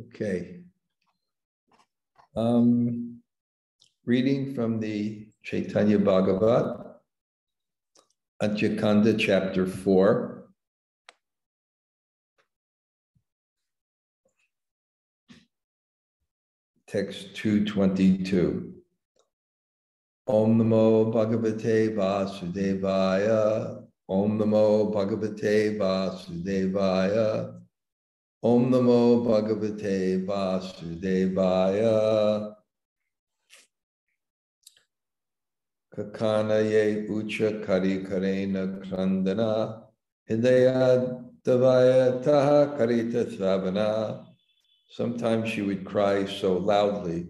Okay. Reading from the Caitanya-bhāgavata Antya-khaṇḍa, chapter 4. Text 222. Om Namo Bhagavate Vasudevaya. Om Namo Bhagavate Vasudevaya. Om Namo Bhagavate Vasudevaya. Kakhana ye ucca kari karena krandana hṛdaya dravaye tāhā karite śravaṇa. Sometimes she would cry so loudly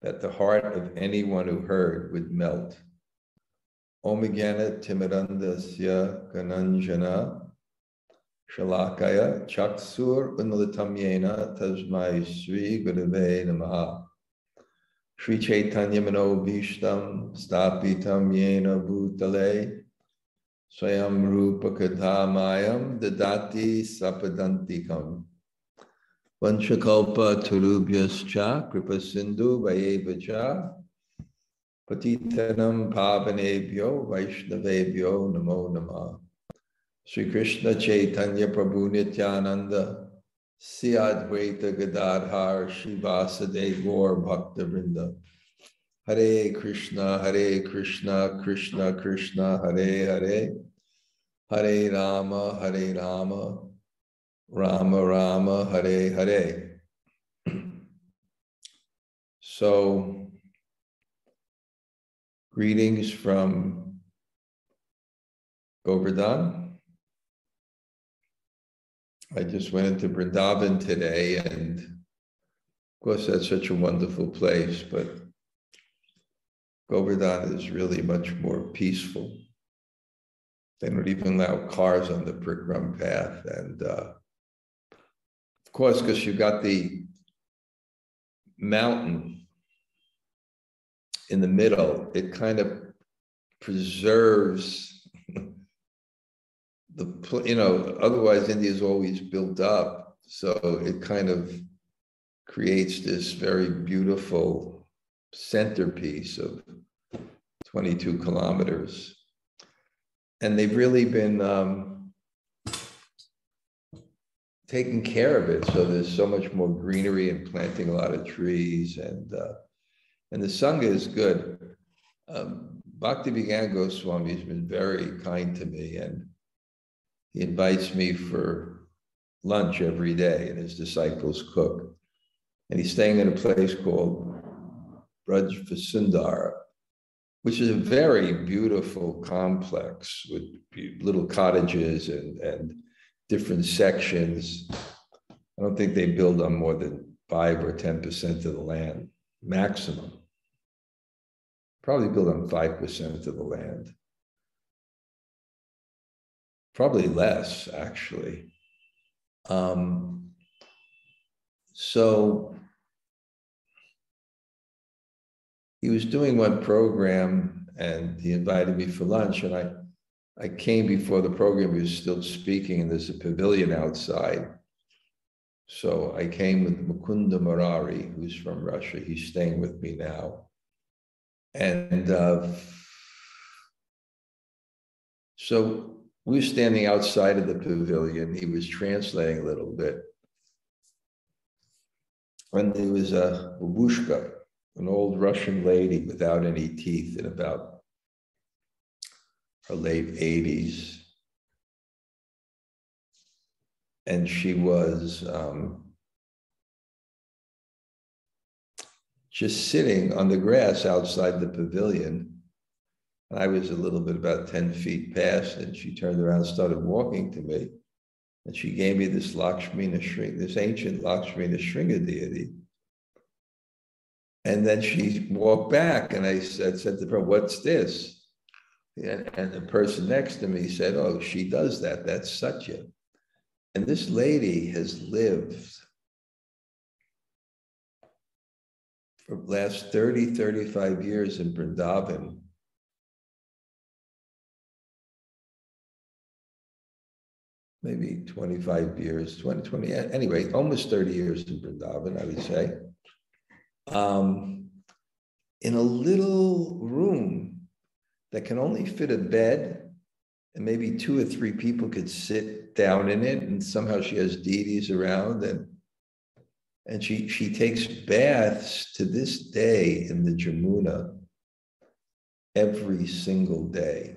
that the heart of anyone who heard would melt. Om timirandasya gananjana shalakaya chaksur unlatamyena tasmai sri gurave namaha. Sri Caitanya-manobhishtam stapitam yena bhutale swayam rupa kathamayam dadati sapadantikam. Vanchakalpa turubhyascha kripa sindhu vayevacha patitanam pavanebhyo vaishnavebhyo namo namah. Sri Krishna Chaitanya Prabhu Nityananda Sri Advaita Gadadhar Srivasade Gaur Bhakta Vrinda. Hare Krishna, Krishna Krishna, Hare Hare, Hare Rama, Rama Rama, Hare Hare. So, greetings from Govardhan. I just went into Vrindavan today, and of course that's such a wonderful place, but Govardhan is really much more peaceful. They don't even allow cars on the Prikram path, and of course, because you got the mountain in the middle, it kind of preserves otherwise India is always built up. So it kind of creates this very beautiful centerpiece of 22 kilometers. And they've really been taking care of it. So there's so much more greenery and planting a lot of trees. And the Sanga is good. Bhakti-Vigyan Swami has been very kind to me, and he invites me for lunch every day, and his disciples cook. And he's staying in a place called Braj-Vasundhara, which is a very beautiful complex with little cottages and different sections. I don't think they build on more than 5 or 10% of the land, maximum. Probably build on 5% of the land. Probably less, actually. So he was doing one program, and he invited me for lunch, and I came before the program. He was still speaking, and there's a pavilion outside. So I came with Mukunda Murari, who's from Russia. He's staying with me now. And so we were standing outside of the pavilion. He was translating a little bit. And there was a babushka, an old Russian lady without any teeth, in about her late 80s. And she was just sitting on the grass outside the pavilion. And I was a little bit about 10 feet past, and she turned around and started walking to me. And she gave me this this ancient Lakshmi Nrsimha deity. And then she walked back, and I said to her, "What's this?" And the person next to me said, "Oh, she does that. That's Satya." And this lady has lived for the last 30, 35 years in Vrindavan. maybe 25 years, 20, anyway, almost 30 years in Vrindavan, I would say, in a little room that can only fit a bed, and maybe 2 or 3 people could sit down in it, and somehow she has deities around, and she takes baths to this day in the Jamuna every single day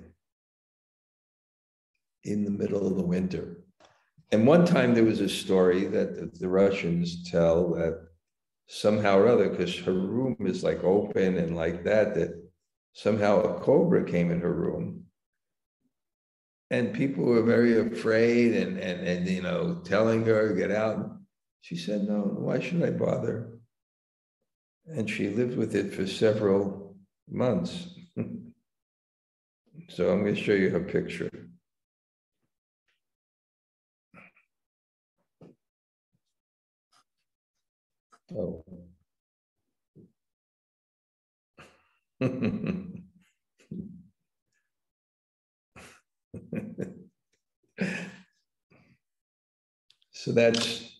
in the middle of the winter. And one time there was a story that the Russians tell that somehow or other, because her room is like open and like that somehow a cobra came in her room. And people were very afraid and you know, telling her, get out. She said, no, why should I bother? And she lived with it for several months. So I'm going to show you her picture. Oh. So that's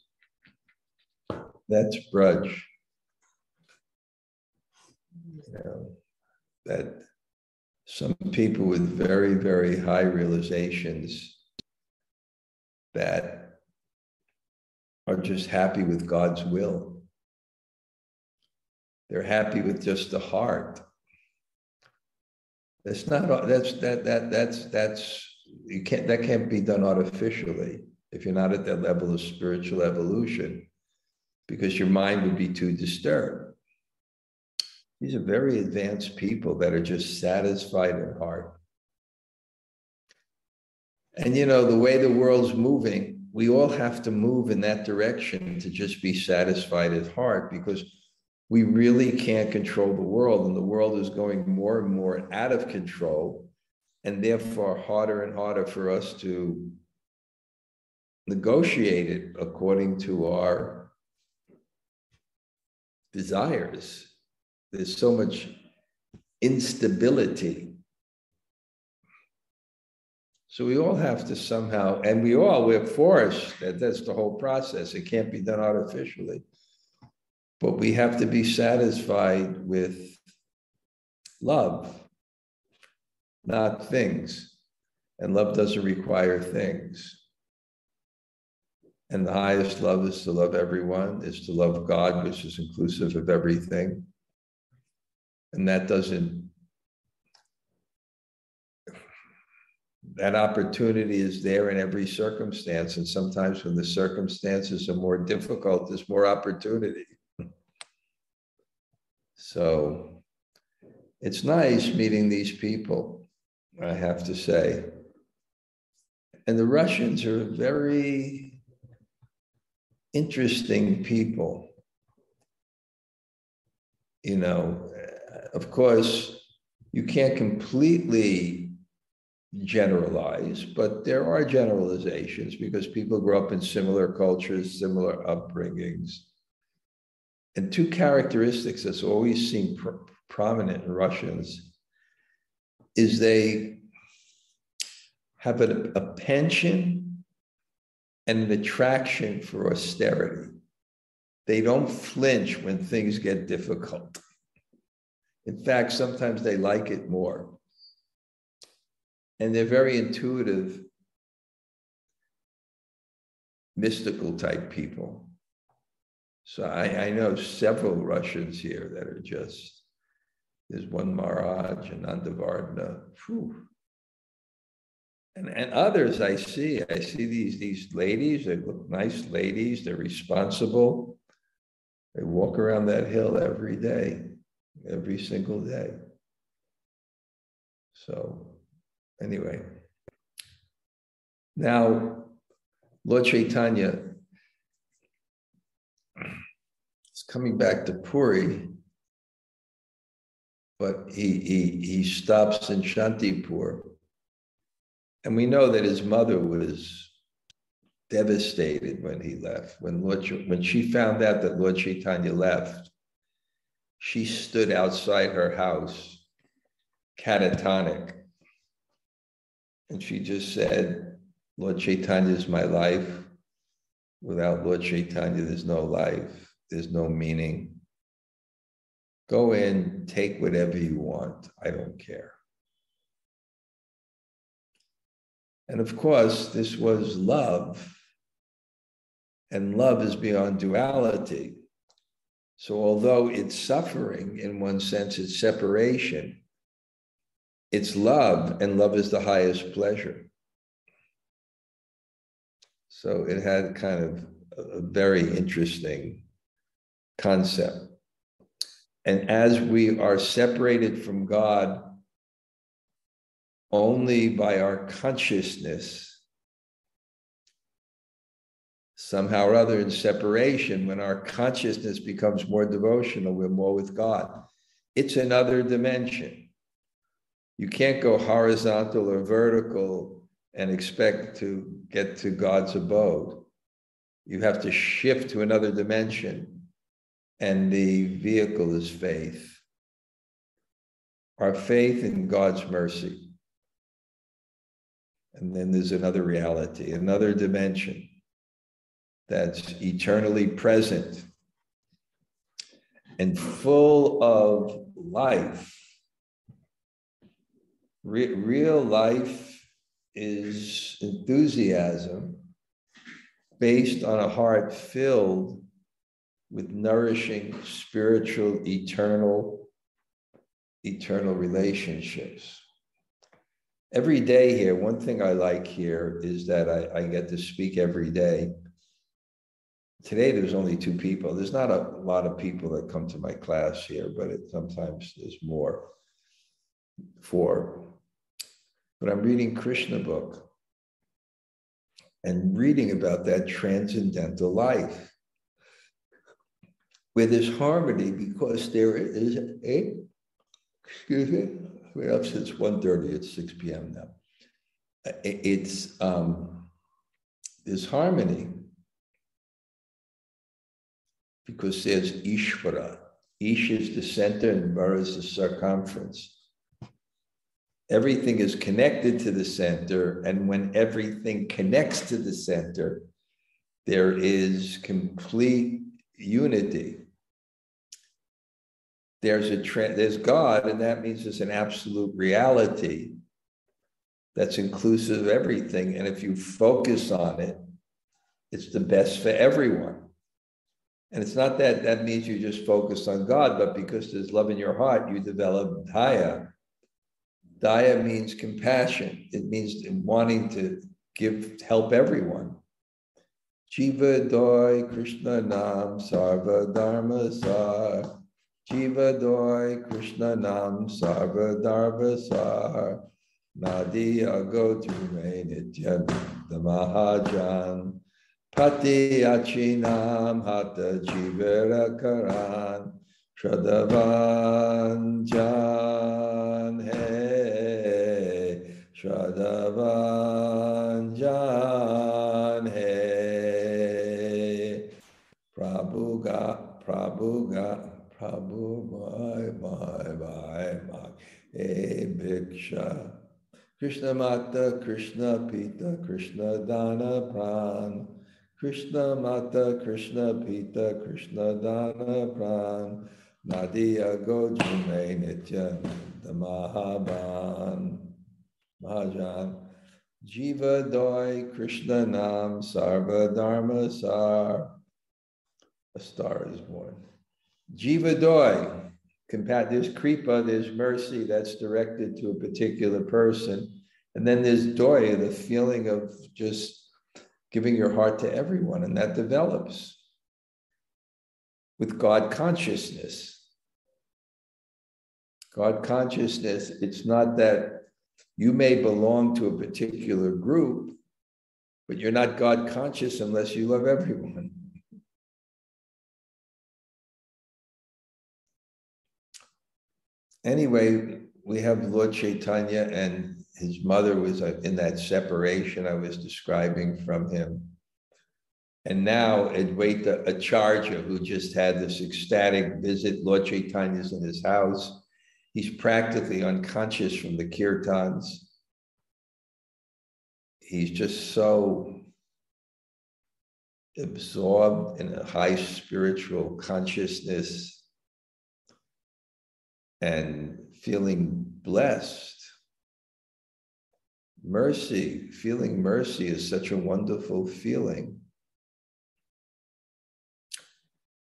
Braj. You know, that some people with very, very high realizations that are just happy with God's will. They're happy with just the heart. That's not, that can't be done artificially if you're not at that level of spiritual evolution, because your mind would be too disturbed. These are very advanced people that are just satisfied in heart. And you know, the way the world's moving, we all have to move in that direction to just be satisfied at heart, because we really can't control the world, and the world is going more and more out of control, and therefore harder and harder for us to negotiate it according to our desires. There's so much instability. So we all have to somehow, and we're forced, that's the whole process. It can't be done artificially. But we have to be satisfied with love, not things. And love doesn't require things. And the highest love is to love everyone, is to love God, which is inclusive of everything. And that opportunity is there in every circumstance. And sometimes when the circumstances are more difficult, there's more opportunity. So it's nice meeting these people, I have to say. And the Russians are very interesting people. You know, of course, you can't completely generalize, but there are generalizations because people grow up in similar cultures, similar upbringings. And 2 characteristics that's always seem prominent in Russians is they have a penchant and an attraction for austerity. They don't flinch when things get difficult. In fact, sometimes they like it more. And they're very intuitive, mystical type people. So I know several Russians here that are just, there's one Maharaj and Nandavardhana. And others I see these ladies, they look nice ladies, they're responsible. They walk around that hill every day, every single day. So anyway, now Lord Chaitanya is coming back to Puri, but he stops in Shantipur. And we know that his mother was devastated when he left. When she found out that Lord Chaitanya left, she stood outside her house, catatonic. And she just said, Lord Chaitanya is my life. Without Lord Chaitanya, there's no life, there's no meaning. Go in, take whatever you want. I don't care. And of course, this was love. And love is beyond duality. So although it's suffering, in one sense, it's separation, it's love, and love is the highest pleasure. So it had kind of a very interesting concept. And as we are separated from God only by our consciousness, somehow or other in separation, when our consciousness becomes more devotional, we're more with God. It's another dimension. You can't go horizontal or vertical and expect to get to God's abode. You have to shift to another dimension, and the vehicle is faith. Our faith in God's mercy. And then there's another reality, another dimension that's eternally present and full of life. Real life is enthusiasm based on a heart filled with nourishing spiritual, eternal relationships. Every day here, one thing I like here is that I get to speak every day. Today, there's only 2 people. There's not a lot of people that come to my class here, but sometimes there's more, 4. But I'm reading Krishna book and reading about that transcendental life where there's harmony, because there is excuse me, I've been up since 1:30, it's 6 p.m. now. There's harmony because there's Ishvara. Ish is the center and Vara is the circumference. Everything is connected to the center, and when everything connects to the center, there is complete unity. There's God, and that means it's an absolute reality that's inclusive of everything. And if you focus on it, it's the best for everyone. And it's not that means you just focus on God, but because there's love in your heart, you develop tāhā. Daya means compassion. It means wanting to help everyone. Jiva doi Krishna nam sarva dharma sar. Jiva doi Krishna nam sarva dharma sar. Nadi ago tume nitya damahajan. Pati achinam hata jivera karan. Śravaṇa jan he, Śravaṇa jan he. Prabhu my, e bhiksha. Krishna-katha, Krishna-pita, Krishna-dana pran. Krishna-katha, Krishna-pita, Krishna-dana pran. Nadiya gojume nitya damahaban. Mahajan. Jiva doi Krishna nam sarva dharma sar. A star is born. Jiva doi. There's kripa, there's mercy that's directed to a particular person. And then there's doi, the feeling of just giving your heart to everyone. And that develops with God consciousness. God consciousness, it's not that you may belong to a particular group, but you're not God conscious unless you love everyone. Anyway, we have Lord Chaitanya, and his mother was in that separation I was describing from him. And now Advaita Acharya, who just had this ecstatic visit, Lord Chaitanya's in his house. He's practically unconscious from the kirtans. he's just so absorbed in a high spiritual consciousness and feeling blessed. Mercy, feeling mercy is such a wonderful feeling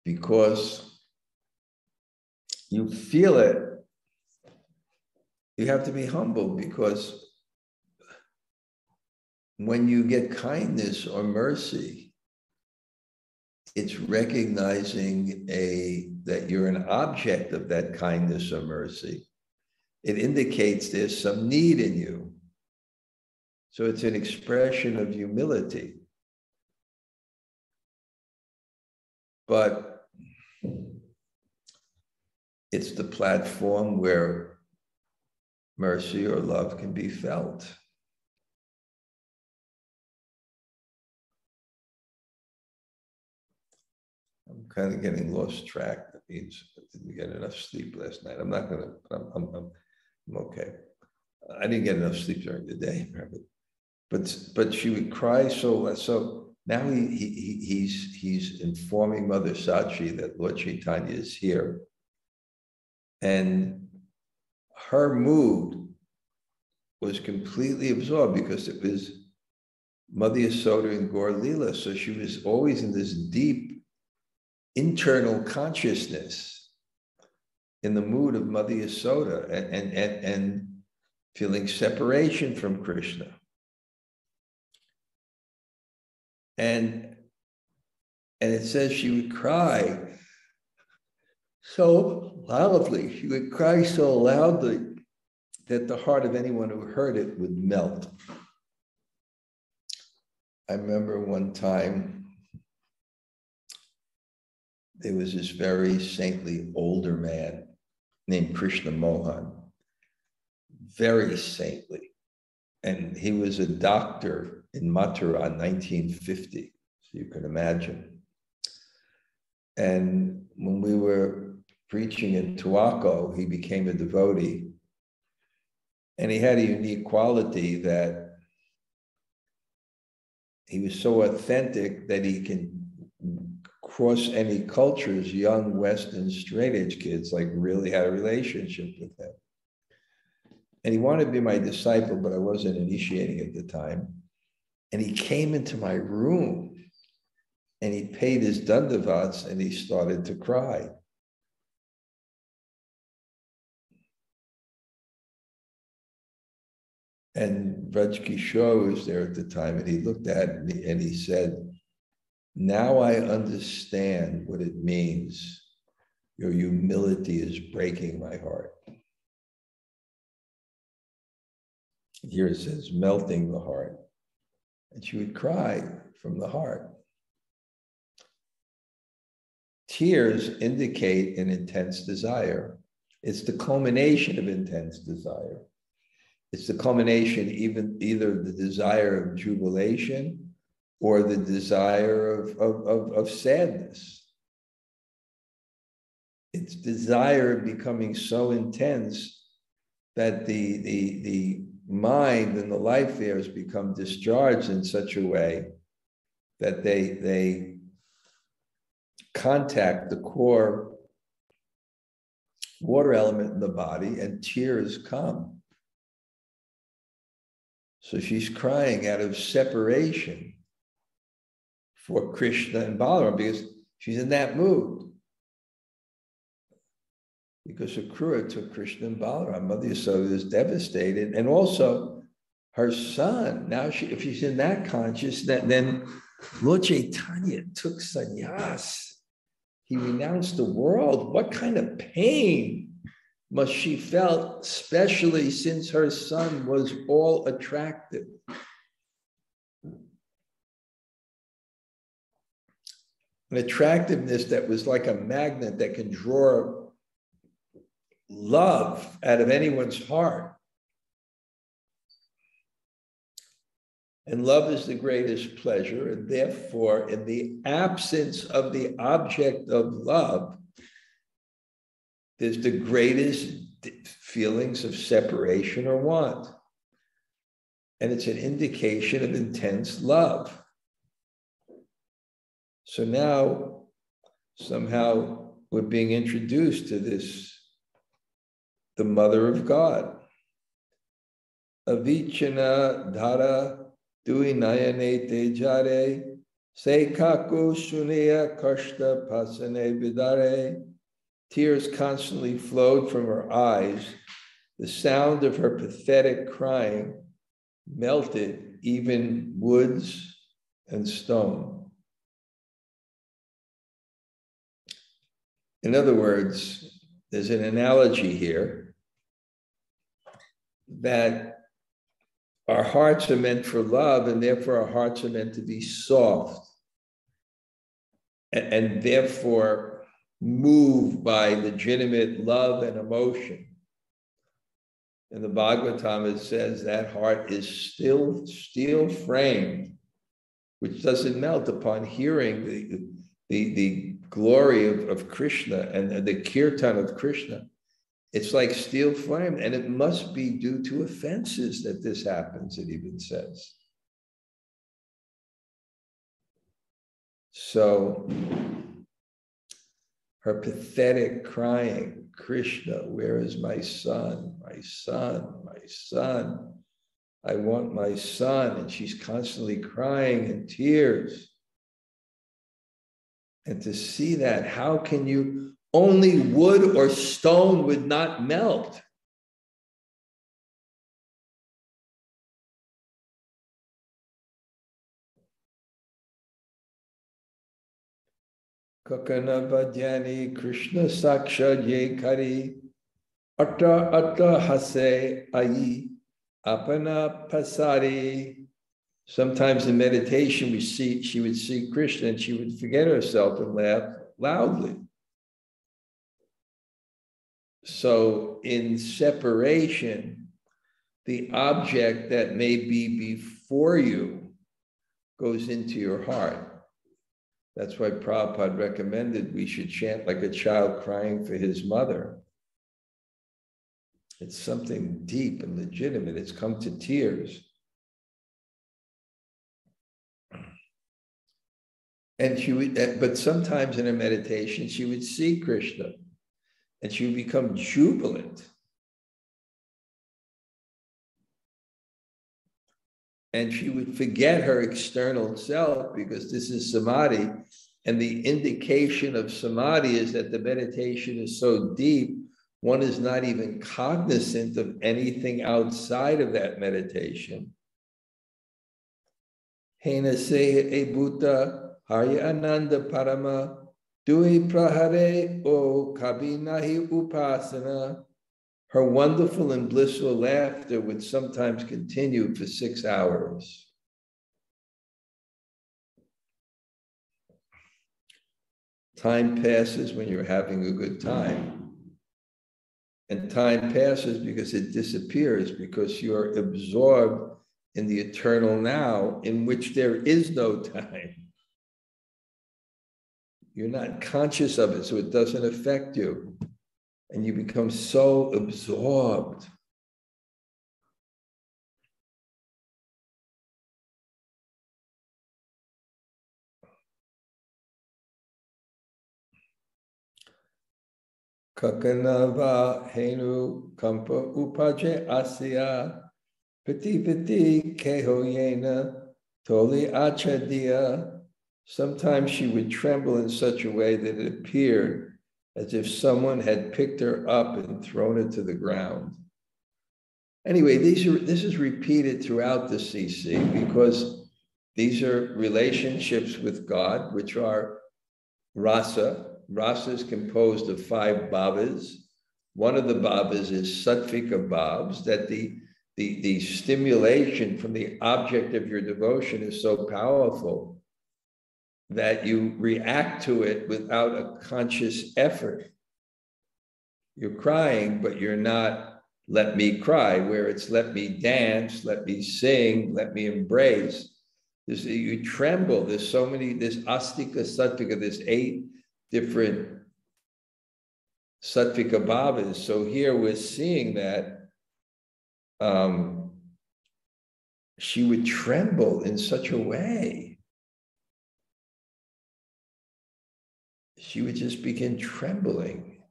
because you feel it. You have to be humble because when you get kindness or mercy, it's recognizing that you're an object of that kindness or mercy. It indicates there's some need in you. So it's an expression of humility. But it's the platform where mercy or love can be felt. I'm kind of getting lost track. That means I didn't get enough sleep last night. I'm okay. I didn't get enough sleep during the day, but she would cry so now he's informing Mother Sachi that Lord Chaitanya is here. And her mood was completely absorbed because it was Mother Yasoda and Gaur Leela. So she was always in this deep internal consciousness in the mood of Mother Yasoda and feeling separation from Krishna. And it says she would cry so loudly, she would cry so loudly that the heart of anyone who heard it would melt. I remember one time, there was this very saintly older man named Krishna Mohan, very saintly. And he was a doctor in Mathura in 1950, so you can imagine. And when we were preaching in Tuaco, he became a devotee. And he had a unique quality that he was so authentic that he can cross any cultures. Young Western straight-edge kids like really had a relationship with him. And he wanted to be my disciple, but I wasn't initiating at the time. And he came into my room and he paid his dandavats and he started to cry. And Raj Kishore was there at the time and he looked at me and he said, "Now I understand what it means. Your humility is breaking my heart." Here it says, melting the heart. And she would cry from the heart. Tears indicate an intense desire. It's the culmination of intense desire. It's the culmination, either the desire of jubilation or the desire of sadness. It's desire becoming so intense that the mind and the life airs become discharged in such a way that they contact the core water element in the body and tears come. So she's crying out of separation for Krishna and Balaram because she's in that mood. Because Akrura took Krishna and Balaram. Mother Yasoda is devastated. And also her son, now if she's in that consciousness, then Lord Chaitanya took sannyas. He renounced the world. What kind of pain must she felt, especially since her son was all attractive? An attractiveness that was like a magnet that can draw love out of anyone's heart. And love is the greatest pleasure, and therefore, in the absence of the object of love, there's the greatest feelings of separation or want. and it's an indication of intense love. So now, somehow, we're being introduced to this, the Mother of God. Avichana dhara dui nayane te jare, se kaku suniya kashta pasane vidare. Tears constantly flowed from her eyes. The sound of her pathetic crying melted even woods and stone. In other words, there's an analogy here that our hearts are meant for love, and therefore our hearts are meant to be soft and therefore moved by legitimate love and emotion. In the Bhagavatam, it says that heart is still steel framed, which doesn't melt upon hearing the glory of Krishna and the kirtan of Krishna. It's like steel framed, and it must be due to offenses that this happens, it even says. So her pathetic crying, Krishna, where is my son? My son, my son. I want my son. And she's constantly crying in tears. And to see that, how can you, only wood or stone would not melt. Kakhana bhajani Krishna saksha ye kari, atta hase ayi apana pasari. Sometimes in meditation, she would see Krishna and she would forget herself and laugh loudly. So in separation, the object that may be before you goes into your heart. That's why Prabhupada recommended we should chant like a child crying for his mother. It's something deep and legitimate. It's come to tears. And she would, but sometimes in her meditation, she would see Krishna and she would become jubilant. And she would forget her external self, because this is samadhi. And the indication of samadhi is that the meditation is so deep, one is not even cognizant of anything outside of that meditation. Hena se e bhuta harya ananda parama dui prahare o kabinahi upasana. Her wonderful and blissful laughter would sometimes continue for 6 hours. Time passes when you're having a good time. And time passes because it disappears, because you're absorbed in the eternal now, in which there is no time. You're not conscious of it, so it doesn't affect you. And you become so absorbed. Kakanava henu kampa upaje asya piti piti kehoyena toli achadiya. Sometimes she would tremble in such a way that it appeared as if someone had picked her up and thrown her to the ground. Anyway, this is repeated throughout the CC, because these are relationships with God, which are rasa. Rasa is composed of 5 bhavas. One of the bhavas is sattvika bhavas, that the stimulation from the object of your devotion is so powerful that you react to it without a conscious effort. You're crying, but you're not, let me cry, where it's let me dance, let me sing, let me embrace. You tremble. There's so many, this astika, sattvika, there's 8 different sattvika bhavas. So here we're seeing that she would tremble in such a way. She would just begin trembling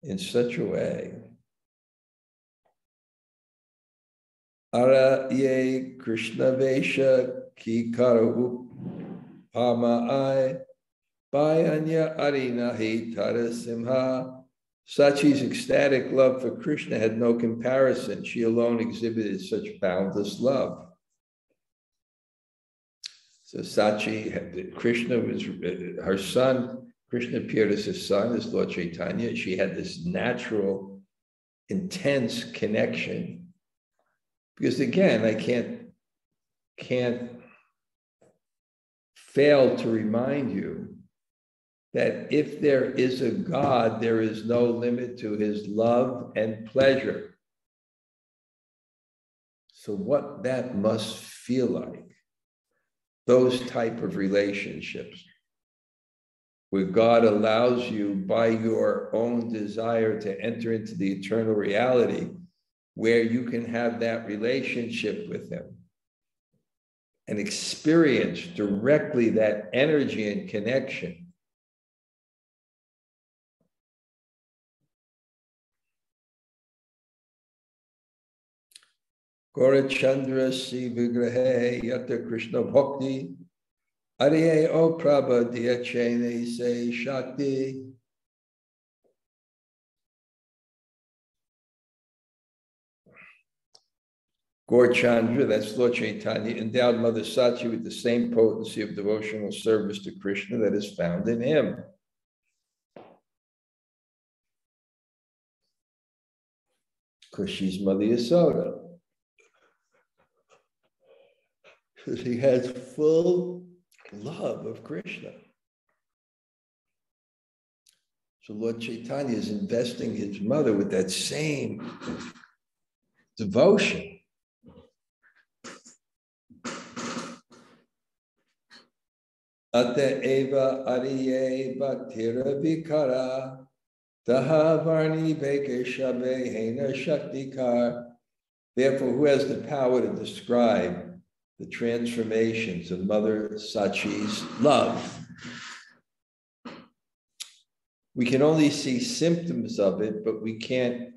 in such a way. Araye Krishna Vesha ki karu pamai bayanya arinahi tarasimha. Sachi's ecstatic love for Krishna had no comparison. She alone exhibited such boundless love. So Sachi, Krishna was her son. Krishna appeared as his son, as Lord Chaitanya. She had this natural, intense connection. Because again, I can't fail to remind you that if there is a God, there is no limit to his love and pleasure. So what that must feel like, those type of relationships, where God allows you by your own desire to enter into the eternal reality, where you can have that relationship with him and experience directly that energy and connection. Gaurachandra si vigrahe yata Krishna bhakti ariye o prabha diyachene se shakti. Gaurachandra, that's Lord Chaitanya, endowed Mother Sachi with the same potency of devotional service to Krishna that is found in him. Because she's Mother Yasoda. So she has full love of Krishna. So Lord Chaitanya is investing his mother with that same devotion. Ata eva ariye bhaktira vikara tāhā varni beke shabe hena shaktikar. Therefore, who has the power to describe the transformations of Mother Sachi's love? We can only see symptoms of it, but we can't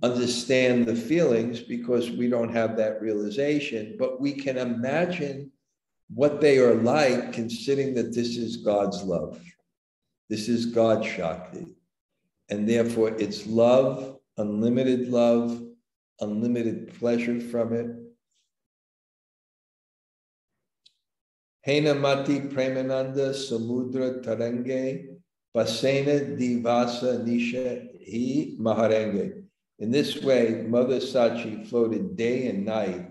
understand the feelings because we don't have that realization. But we can imagine what they are like, considering that this is God's love. This is God's Shakti. And therefore it's love, unlimited pleasure from it. Hena mati premananda samudra tarange pasena divasa nisha hi maharenge. In this way, Mother Sachi floated day and night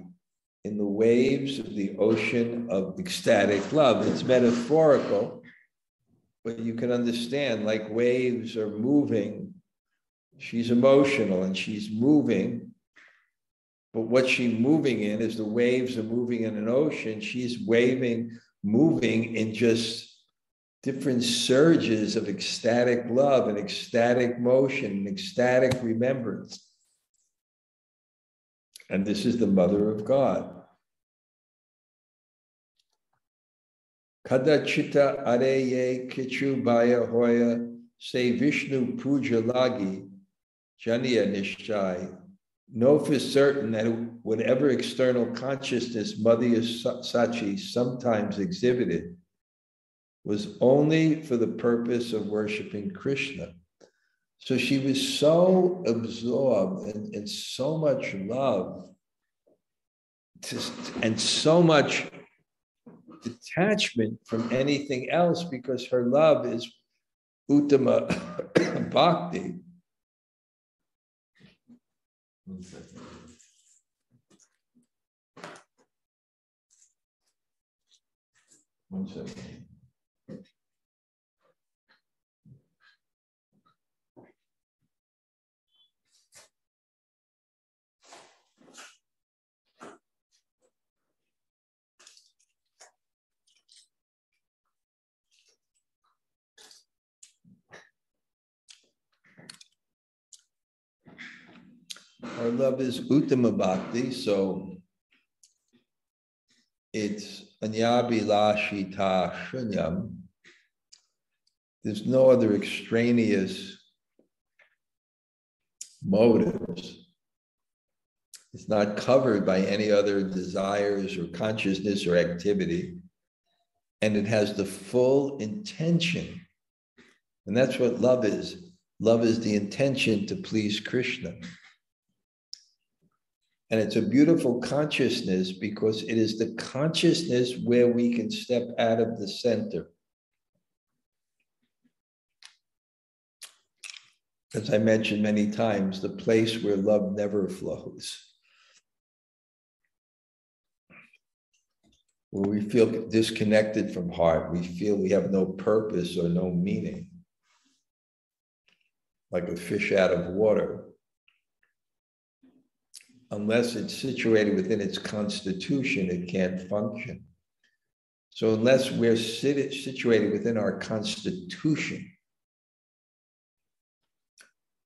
in the waves of the ocean of ecstatic love. It's metaphorical, but you can understand, like waves are moving. She's emotional and she's moving, but what she's moving in is the waves are moving in an ocean. She's moving in just different surges of ecstatic love and ecstatic motion and ecstatic remembrance. And this is the Mother of God. Kada chitta areye kichu baya hoya se Vishnu puja lagi janiya nishchai. Know for certain that whatever external consciousness Mother Sachi sometimes exhibited was only for the purpose of worshiping Krishna. So she was so absorbed in so much love and so much detachment from anything else, because her love is uttama bhakti. One second. One second. Our love is uttama bhakti, so it's anyabhilashita shunyam. There's no other extraneous motives. It's not covered by any other desires or consciousness or activity. And it has the full intention. And that's what love is. Love is the intention to please Krishna. And it's a beautiful consciousness because it is the consciousness where we can step out of the center. As I mentioned many times, the place where love never flows. Where we feel disconnected from heart, we feel we have no purpose or no meaning. Like a fish out of water. Unless it's situated within its constitution, it can't function. So unless we're situated within our constitution,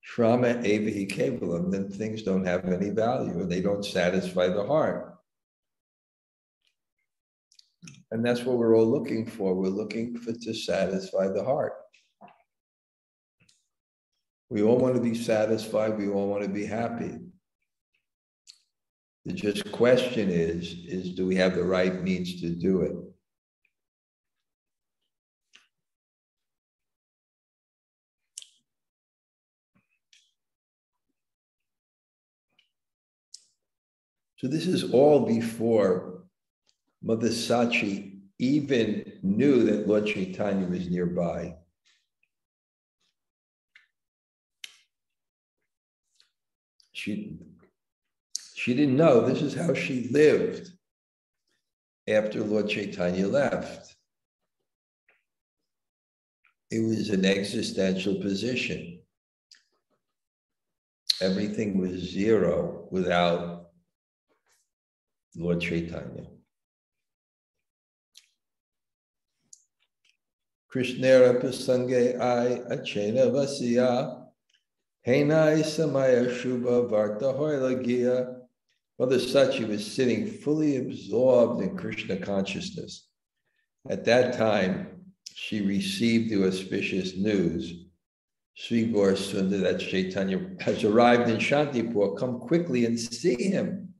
Shrama evahi kevalam, then things don't have any value and they don't satisfy the heart. And that's what we're all looking for. We're looking to satisfy the heart. We all want to be satisfied. We all want to be happy. The just question is do we have the right means to do it? So this is all before Mother Sachi even knew that Lord Chaitanya was nearby. She didn't know this is how she lived after Lord Chaitanya left. It was an existential position. Everything was zero without Lord Chaitanya. Krishnera pasange I achena vasya henai samaya shubha varta hoylagia. Mother Sachi was sitting fully absorbed in Krishna consciousness. At that time, she received the auspicious news. Sri Gaur Sundar, that Chaitanya has arrived in Shantipur. Come quickly and see him.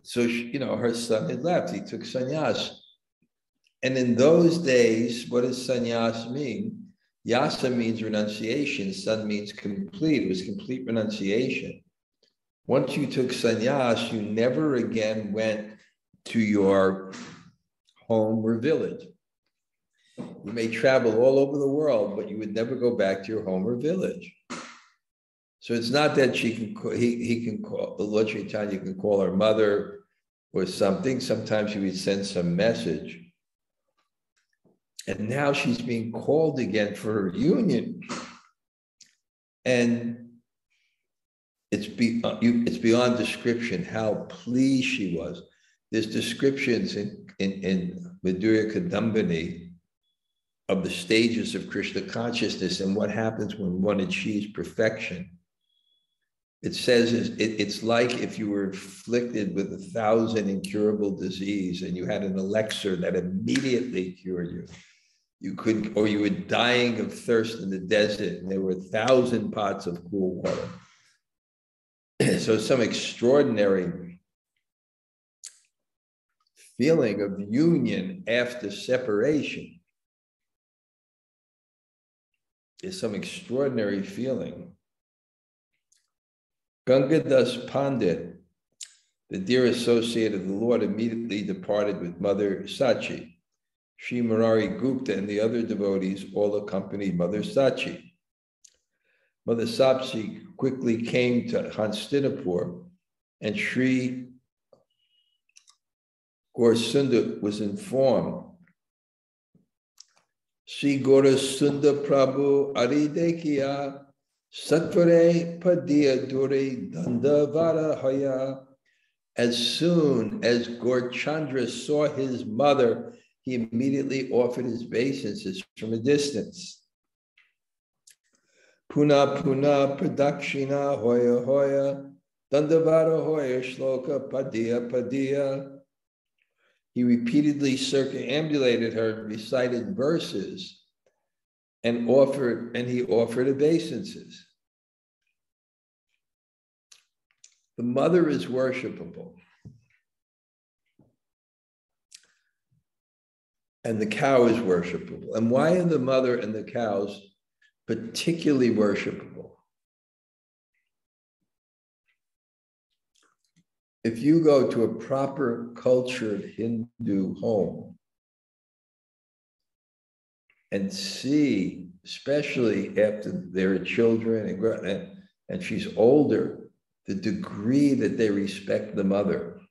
So, her son had left. He took sannyas. And in those days, what does sannyas mean? Yasa means renunciation. San means complete. It was complete renunciation. Once you took sannyas, you never again went to your home or village. You may travel all over the world, but you would never go back to your home or village. So it's not that he can call, the Lord Chaitanya can call her mother or something. Sometimes he would send some message. And now she's being called again for her reunion. And it's beyond description how pleased she was. There's descriptions in Madhurya Kadambini of the stages of Krishna consciousness and what happens when one achieves perfection. It says it's like if you were afflicted with 1,000 incurable disease and you had an elixir that immediately cured you. Or you were dying of thirst in the desert and there were 1,000 pots of cool water. So some extraordinary feeling of union after separation is some extraordinary feeling. Gangadas Pandit, the dear associate of the Lord, immediately departed with Mother Sachi. Sri Murari Gupta and the other devotees all accompanied Mother Sachi. Mother Sachi quickly came to Hastinapur, and Sri Gaur Sundar was informed. Sri Gaur Sundar Prabhu Aridekiya Satvare Padya Dure Dandavara Haya. As soon as Gaur Chandra saw his mother, he immediately offered his obeisances from a distance. Puna Puna Pradakshina Hoya Hoya Dandavara hoya shloka padiya padiya. He repeatedly circumambulated her, recited verses, and he offered obeisances. The mother is worshipable. And the cow is worshipable. And why are the mother and the cows particularly worshipable? If you go to a proper cultured Hindu home and see, especially after there are children and she's older, the degree that they respect the mother.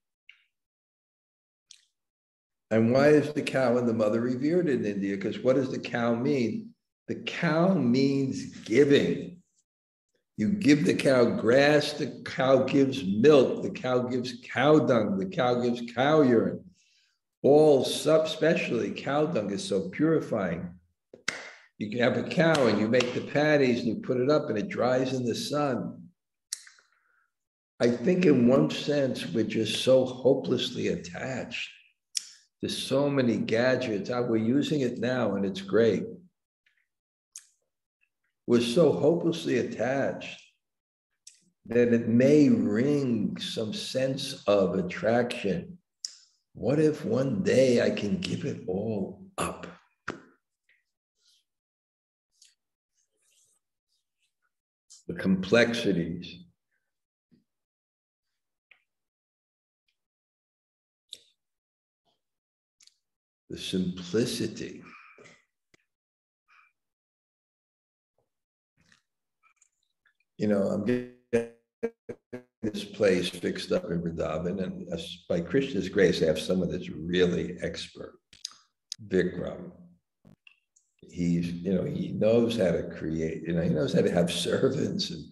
And why is the cow and the mother revered in India? Because what does the cow mean? The cow means giving. You give the cow grass, the cow gives milk, the cow gives cow dung, the cow gives cow urine. Especially cow dung is so purifying. You can have a cow and you make the patties and you put it up and it dries in the sun. I think in one sense, we're just so hopelessly attached. There's so many gadgets. We're using it now and it's great. We're so hopelessly attached that it may ring some sense of attraction. What if one day I can give it all up? The complexities. The simplicity. I'm getting this place fixed up in Vrindavan, and by Krishna's grace, I have someone that's really expert. Vikram. He knows how to create, he knows how to have servants, and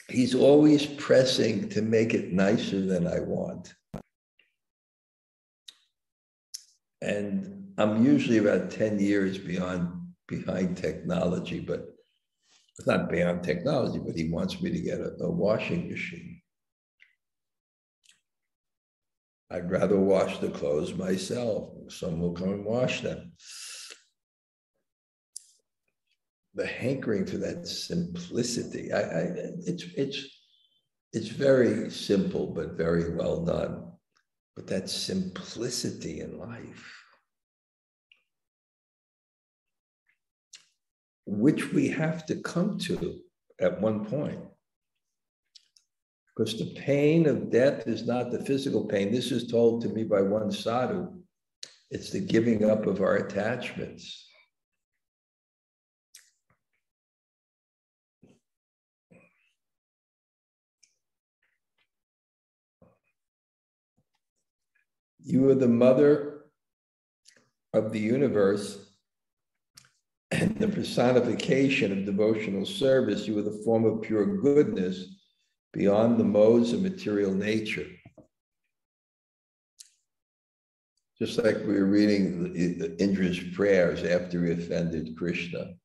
he's always pressing to make it nicer than I want. And I'm usually about 10 years behind technology, but it's not beyond technology, but he wants me to get a washing machine. I'd rather wash the clothes myself. Someone will come and wash them. The hankering for that simplicity, it's very simple, but very well done. But that simplicity in life, which we have to come to at one point. Because the pain of death is not the physical pain. This is told to me by one sadhu. It's the giving up of our attachments. You are the mother of the universe and the personification of devotional service. You are the form of pure goodness beyond the modes of material nature. Just like we were reading Indra's prayers after he offended Krishna.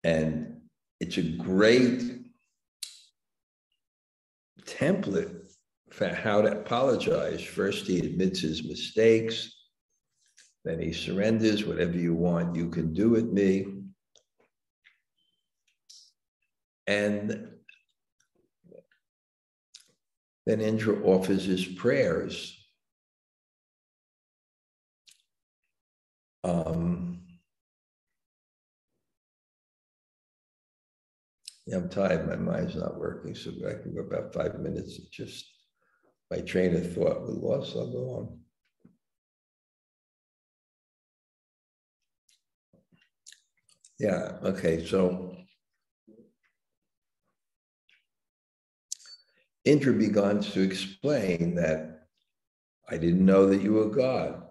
And it's a great template for how to apologize. First, he admits his mistakes. Then he surrenders. Whatever you want, you can do with me. And then Indra offers his prayers. I'm tired. My mind's not working, so I can go about 5 minutes. It's just my train of thought was lost. I'll go on. Yeah, okay, so Indra begins to explain that I didn't know that you were God.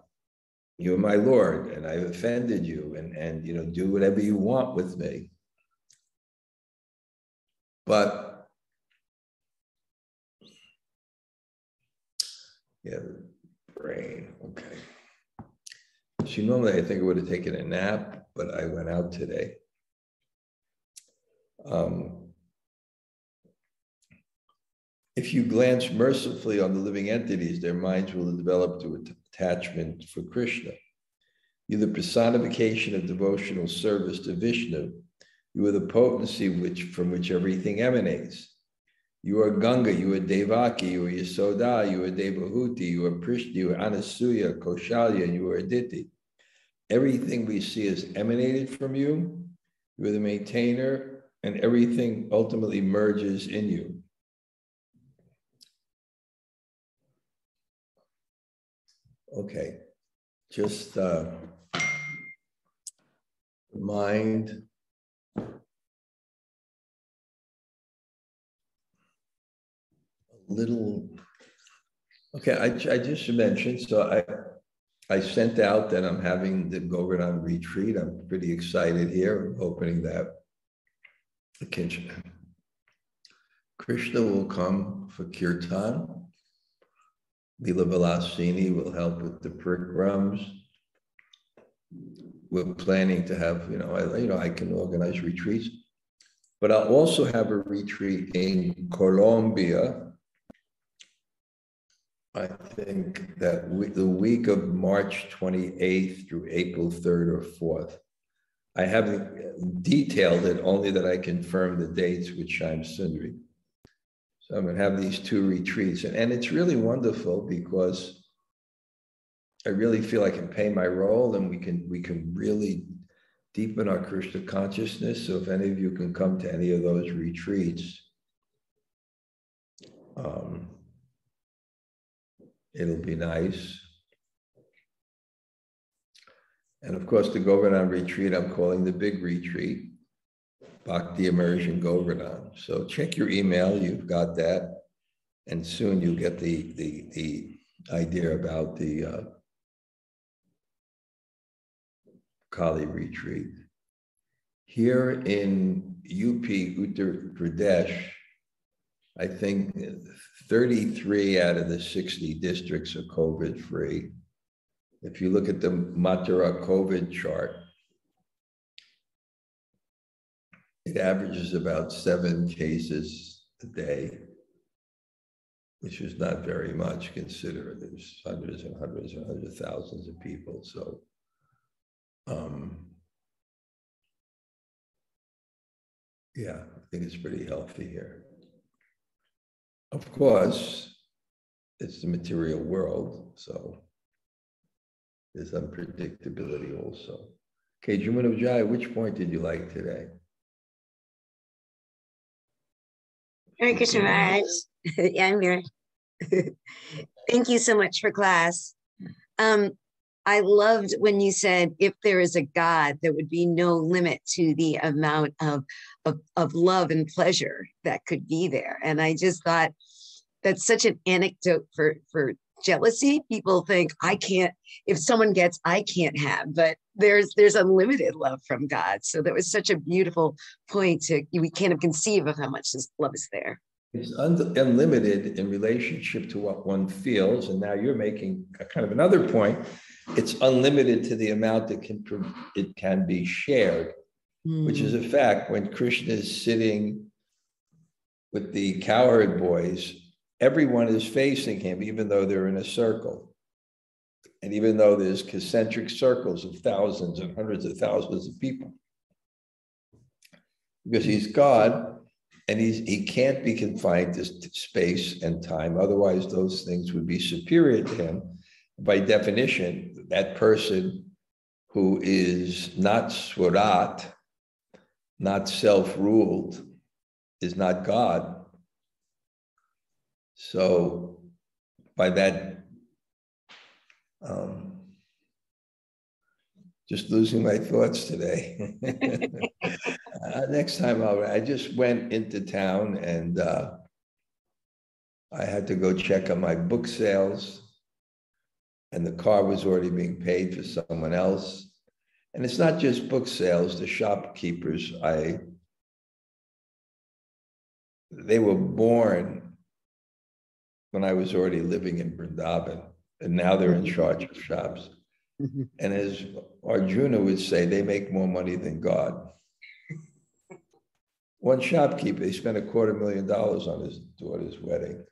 You are my Lord, and I've offended you, and do whatever you want with me. But yeah, the brain, okay. See, normally I think I would have taken a nap, but I went out today. If you glance mercifully on the living entities, their minds will develop to attachment for Krishna. You're the personification of devotional service to Vishnu. You are the potency from which everything emanates. You are Ganga, you are Devaki, you are Yasoda, you are Devahuti, you are Prishna, you are Anasuya, Kaushalya, and you are Aditi. Everything we see is emanated from you. You are the maintainer, and everything ultimately merges in you. Okay, just mind. A little, okay, I just mentioned, so I sent out that I'm having the Govardhan retreat. I'm pretty excited here. I'm hoping that Krishna will come for kirtan. Leela Vilasini will help with the prikrams. We're planning to have, I can organize retreats, but I'll also have a retreat in Colombia. I think that the week of March 28th through April 3rd or 4th. I haven't detailed it, only that I confirmed the dates with Shyam Sundari. So I'm going to have these two retreats. And it's really wonderful because I really feel I can play my role, and we can really deepen our Krishna consciousness. So if any of you can come to any of those retreats, it'll be nice. And of course, the Govardhan retreat, I'm calling the big retreat, Bhakti Immersion Govardhan. So check your email, you've got that. And soon you'll get the idea about the Kali retreat. Here in UP, Uttar Pradesh, I think 33 out of the 60 districts are COVID-free. If you look at the Mathura COVID chart, it averages about 7 cases a day, which is not very much considering there's hundreds and hundreds and hundreds of thousands of people. So, yeah, I think it's pretty healthy here. Of course, it's the material world, so there's unpredictability also. Okay, Jumana Vijay, which point did you like today? Hare Krishna Maharaj. Yeah, I'm here. Thank you so much for class. I loved when you said, if there is a God, there would be no limit to the amount of love and pleasure that could be there. And I just thought that's such an anecdote for jealousy. People think, I can't, if someone gets, I can't have, but there's unlimited love from God. So that was such a beautiful point we can't conceive of how much this love is there. It's unlimited in relationship to what one feels. And now you're making a kind of another point. It's unlimited to the amount that it can be shared, which is a fact. When Krishna is sitting with the cowherd boys, everyone is facing him, even though they're in a circle. And even though there's concentric circles of thousands and hundreds of thousands of people. Because he's God, and he can't be confined to space and time. Otherwise, those things would be superior to him. By definition, that person who is not swarat, not self-ruled, is not God. So by that, just losing my thoughts today. Next time I just went into town and I had to go check on my book sales, and the car was already being paid for someone else. And it's not just book sales, the shopkeepers, they were born when I was already living in Vrindavan, and now they're in charge of shops. And as Arjuna would say, they make more money than God. One shopkeeper, he spent $250,000 on his daughter's wedding.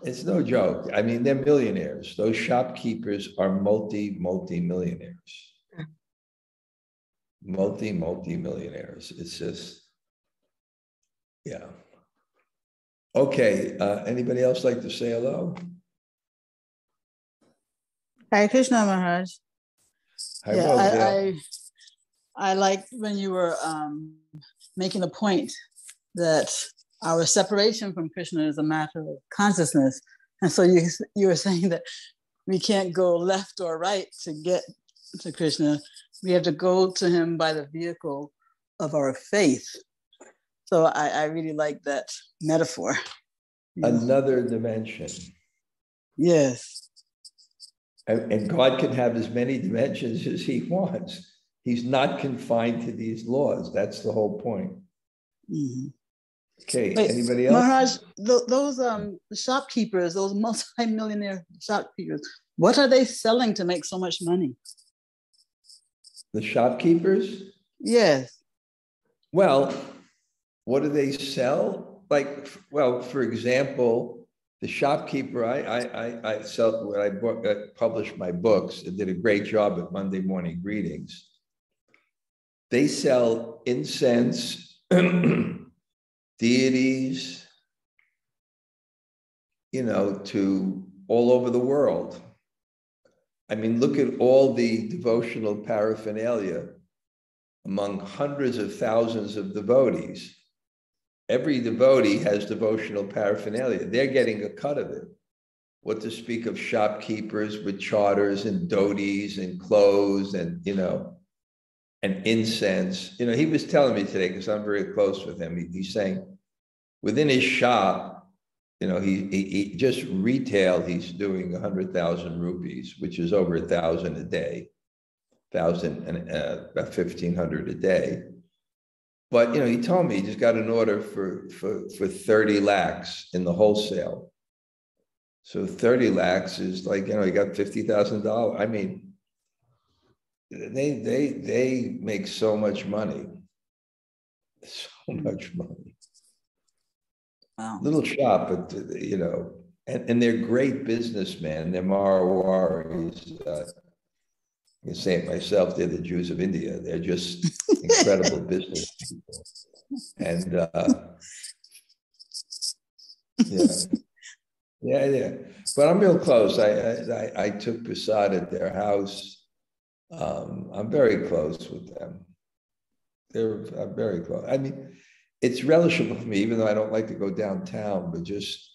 It's no joke. I mean, they're millionaires. Those shopkeepers are multi-millionaires. Multi-millionaires. It's just, yeah. Okay, anybody else like to say hello? Hare Krishna, Maharaj. Yeah, I liked when you were making a point that our separation from Krishna is a matter of consciousness. And so you were saying that we can't go left or right to get to Krishna. We have to go to him by the vehicle of our faith. So I really like that metaphor. another dimension. Yes. And God can have as many dimensions as he wants. He's not confined to these laws. That's the whole point. Mm-hmm. Okay, Wait, anybody else? Maharaj, those shopkeepers, those multi-millionaire shopkeepers, what are they selling to make so much money? The shopkeepers? Yes. Well, what do they sell? Like, well, for example, the shopkeeper, I sell when I published my books and did a great job at Monday Morning Greetings. They sell incense, deities, to all over the world. I mean, look at all the devotional paraphernalia among hundreds of thousands of devotees. Every devotee has devotional paraphernalia. They're getting a cut of it. What to speak of shopkeepers with charters and dhotis and clothes and, and incense. He was telling me today, because I'm very close with him, he's saying within his shop, he just retail, he's doing 100,000 rupees, which is over 1,000 a day, 1,000 and about 1,500 a day. But he told me he just got an order for 30 lakhs in the wholesale. So 30 lakhs is like, he got $50,000. I mean, they make so much money. So much money. Wow. Little shop, but and they're great businessmen. They're Marwaris. I can say it myself, they're the Jews of India. They're just incredible business people. And yeah. But I'm real close. I took prasad at their house. I'm very close with them. I'm very close. I mean, it's relishable for me, even though I don't like to go downtown, but just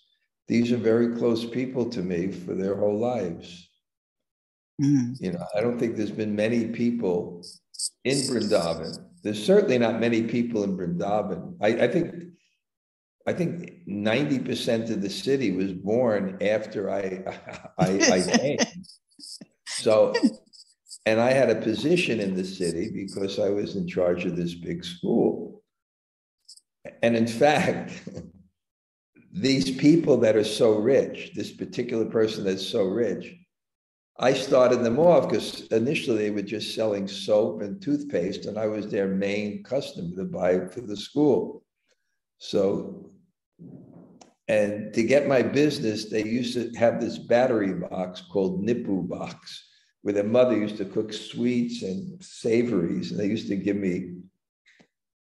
these are very close people to me for their whole lives. I don't think there's been many people in Vrindavan. There's certainly not many people in Vrindavan. I think 90% of the city was born after I came. So, and I had a position in the city because I was in charge of this big school. And in fact, these people that are so rich, this particular person that's so rich, I started them off because initially they were just selling soap and toothpaste, and I was their main customer to buy for the school. So, and to get my business, they used to have this battery box called Nippu box, where their mother used to cook sweets and savories, and they used to give me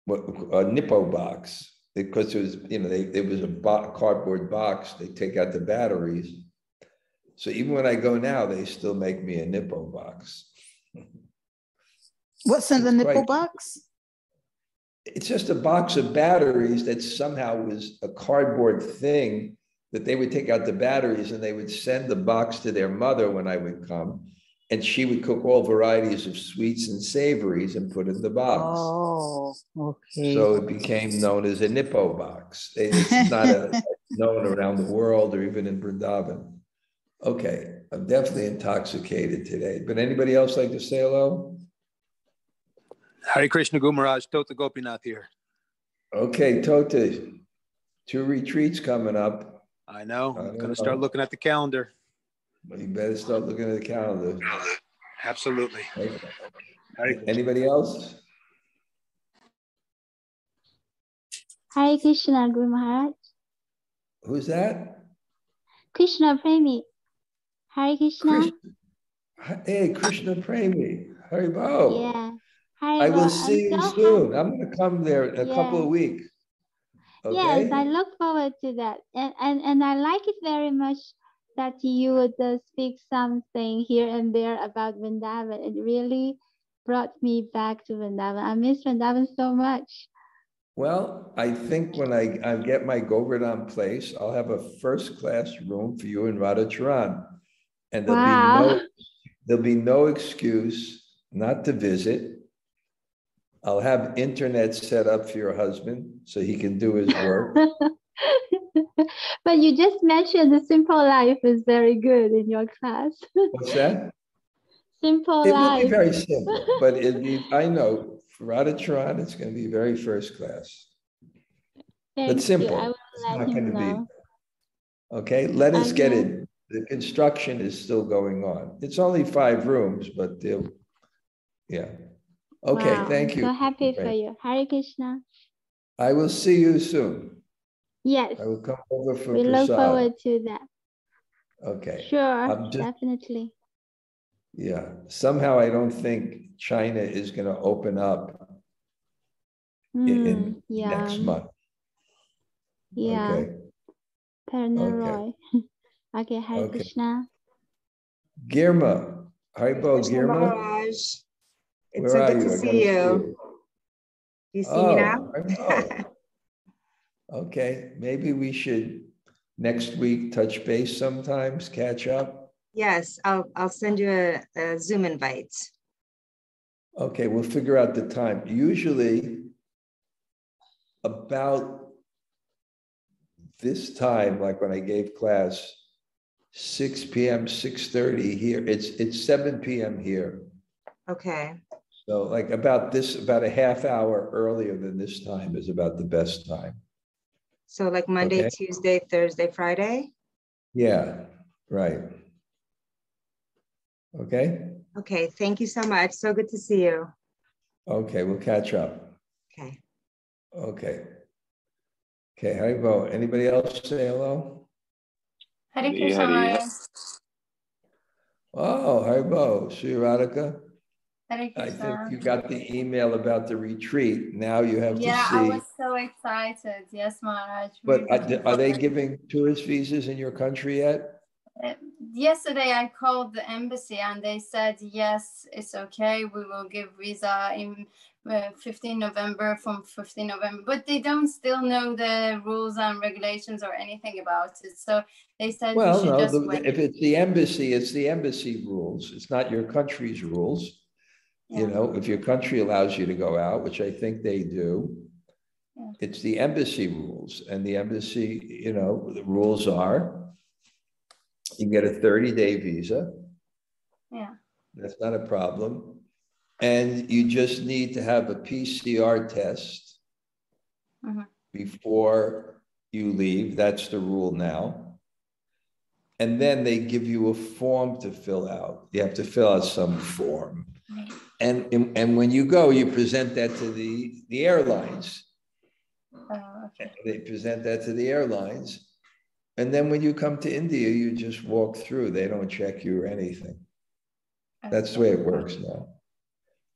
a Nippo box because it was, it was a cardboard box. They take out the batteries. So even when I go now, they still make me a Nippo box. What's in the Nippo box? It's just a box of batteries that somehow was a cardboard thing that they would take out the batteries and they would send the box to their mother when I would come. And she would cook all varieties of sweets and savories and put in the box. Oh, okay. So it became known as a Nippo box. It's not known around the world or even in Vrindavan. Okay, I'm definitely intoxicated today. But anybody else like to say hello? Hare Krishna Guru Maharaj, Tota Gopinath here. Okay, Tota, 2 retreats coming up. I know. I'm going to start looking at the calendar. Well, you better start looking at the calendar. Absolutely. Okay. Anybody else? Hare Krishna, Guru Maharaj. Who's that? Krishna Premi. Hare Krishna. Hey, Krishna Premi. Haribo. Yeah. I will Haribo. see you so soon. I'm going to come there in a Yeah. couple of weeks. Yes, Okay? I look forward to that. And I like it very much that you would speak something here and there about Vrindavan. It really brought me back to Vrindavan. I miss Vrindavan so much. Well, I think when I get my Govardhan place, I'll have a first-class room for you in Radhacharan. And Wow. there'll be no excuse not to visit. I'll have internet set up for your husband so he can do his work. But you just mentioned the simple life is very good in your class. What's that? Simple It will life. be very simple, but I know for Radhacharan, it's going to be very first class. Thank But simple. you. I will It's let not him going to be. know. Okay, let us get Okay. it. The construction is still going on. It's only 5 rooms, but yeah. Okay, Wow, thank I'm you. so happy for you. Hare Krishna. I will see you soon. Yes, I will come over for we look prasad. forward to that. Okay. Sure, definitely. Yeah. Somehow I don't think China is going to open up in next month. Yeah. Okay. Karena Okay. Roy. Okay, Hare Okay. Krishna. Girma. Haribo, Krishna Girma. Maharaj. It's Where so are good you? to I see gotta you. You see me now? Haribo. Okay. Maybe we should next week touch base sometimes, catch up. Yes, I'll send you a Zoom invite. Okay, we'll figure out the time. Usually about this time, like when I gave class, 6 p.m., 6:30 here. It's 7 p.m. here. Okay. So like about a half hour earlier than this time is about the best time. So like Monday, Okay. Tuesday, Thursday, Friday? Yeah, right. Okay. Okay, thank you so much. So good to see you. Okay, we'll catch up. Okay. Okay. Okay, Haribo. Anybody else say hello? Hare Krishna Maharaj. Oh, Haribo. Sri Radhika. Hare I think Krishna. you got the email about the retreat. Now you have to see. I was so excited. Yes, Maharaj. But are they giving tourist visas in your country yet? Yesterday I called the embassy and they said, yes, it's okay. We will give visa in 15 November from 15 November. But they don't still know the rules and regulations or anything about it. So they said we should just wait. If it's the embassy rules. It's not your country's rules. Yeah. You know, if your country allows you to go out, which I think they do, it's the embassy rules. And the embassy, you know, the rules are you can get a 30-day visa. Yeah. That's not a problem. And you just need to have a PCR test before you leave. That's the rule now. And then they give you a form to fill out. You have to fill out some form. And when you go, you present that to the airlines. Okay. They present that to the airlines. And then when you come to India, you just walk through. They don't check you or anything. Okay. That's the way it works now.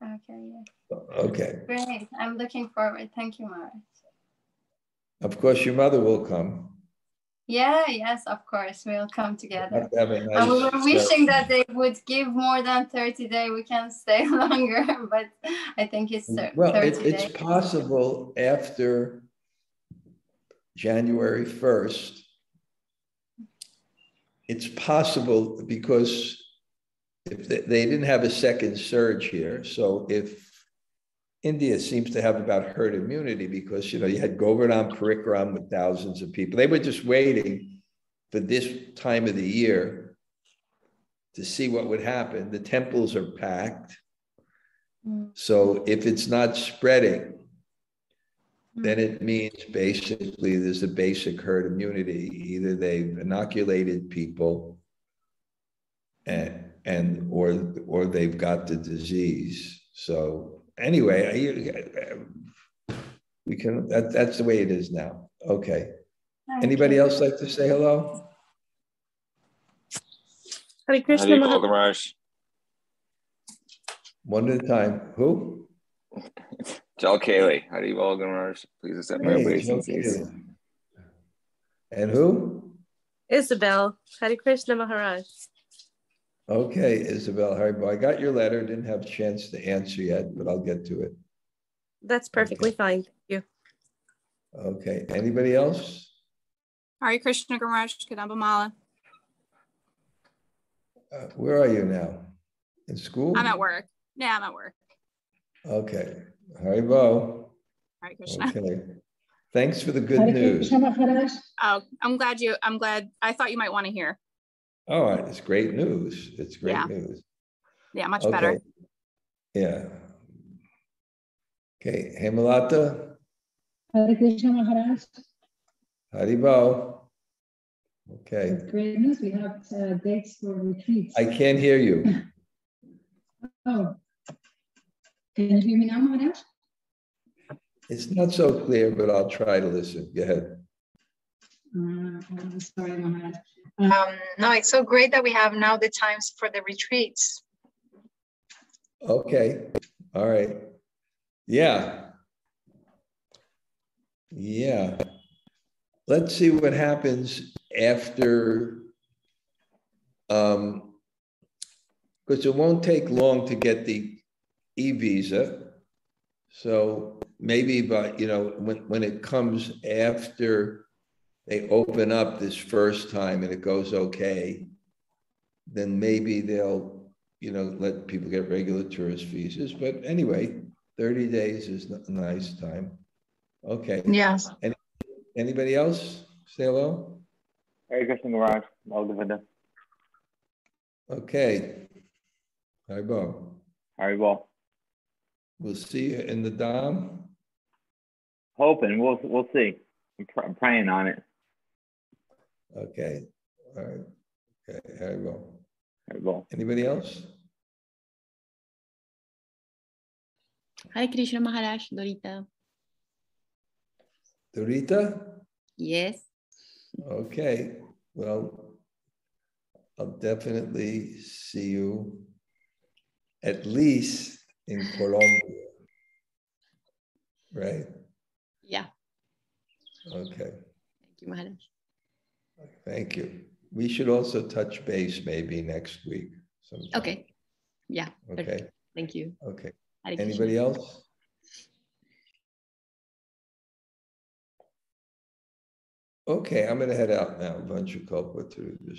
Okay, yeah. Okay. Great. I'm looking forward. Thank you, Maharaj. Of course, your mother will come. Yeah, yes, of course. We'll come together. Have a nice And we were wishing that they would give more than 30 days. We can stay longer, but I think it's 30 days. It's possible after January 1st. It's possible because if they didn't have a second surge here. So if India seems to have about herd immunity because, you know, you had Govardhan Parikaram with thousands of people. They were just waiting for this time of the year to see what would happen. The temples are packed. So if it's not spreading, then it means basically there's a basic herd immunity. Either they've inoculated people or they've got the disease. So anyway, We can, that's the way it is now. Okay. Anybody else like to say hello? Hare Krishna Maharaj. One at a time. Who? Joel Cayley. Haribol Maharaj. Please accept my obeisances. And who? Isabel. Hare Krishna Maharaj. Okay, Isabel Haribol. I got your letter. Didn't have a chance to answer yet, but I'll get to it. That's perfectly fine. Thank you. Okay. Anybody else? Hare Krishna Maharaj, Kadamba. Where are you now? In school? I'm at work. Yeah, I'm at work. Okay. Haribo. Hare Krishna. Okay. Thanks for the good news. Oh, I'm glad. I thought you might want to hear. All right. It's great news. It's great news. Yeah, much better. Yeah. Okay. Hemalata. Hare Krishna Maharaj. Haribo. Okay. That's great news. We have dates for retreats. I can't hear you. Oh. Can you hear me now, Maharaj? It's not so clear, but I'll try to listen. Go ahead. I'm sorry, Maharaj. No, it's so great that we have now the times for the retreats. Okay. All right. Yeah. Yeah. Let's see what happens after, because it won't take long to get the e-visa. So maybe by, when it comes after they open up this first time and it goes okay, then maybe they'll, let people get regular tourist visas. But anyway, 30 days is a nice time. Okay. Yes. Anybody else? Say hello. Hare Krishna Maharaj. Okay. Haribo. Haribol. We'll see you in the Dham. Hoping. We'll see. I'm praying on it. Okay. All right. Okay. Haribo. Haribol. Anybody else? Hare Krishna Maharaj, Dorita. Dorita? Yes. Okay. Well, I'll definitely see you at least in Colombia. Right? Yeah. Okay. Thank you, Maharaj. Thank you. We should also touch base maybe next week sometime. Okay. Yeah. Okay. Perfect. Thank you. Okay. Hare Anybody Krishna. else? Okay, I'm going to head out now. Vancha kalpa to the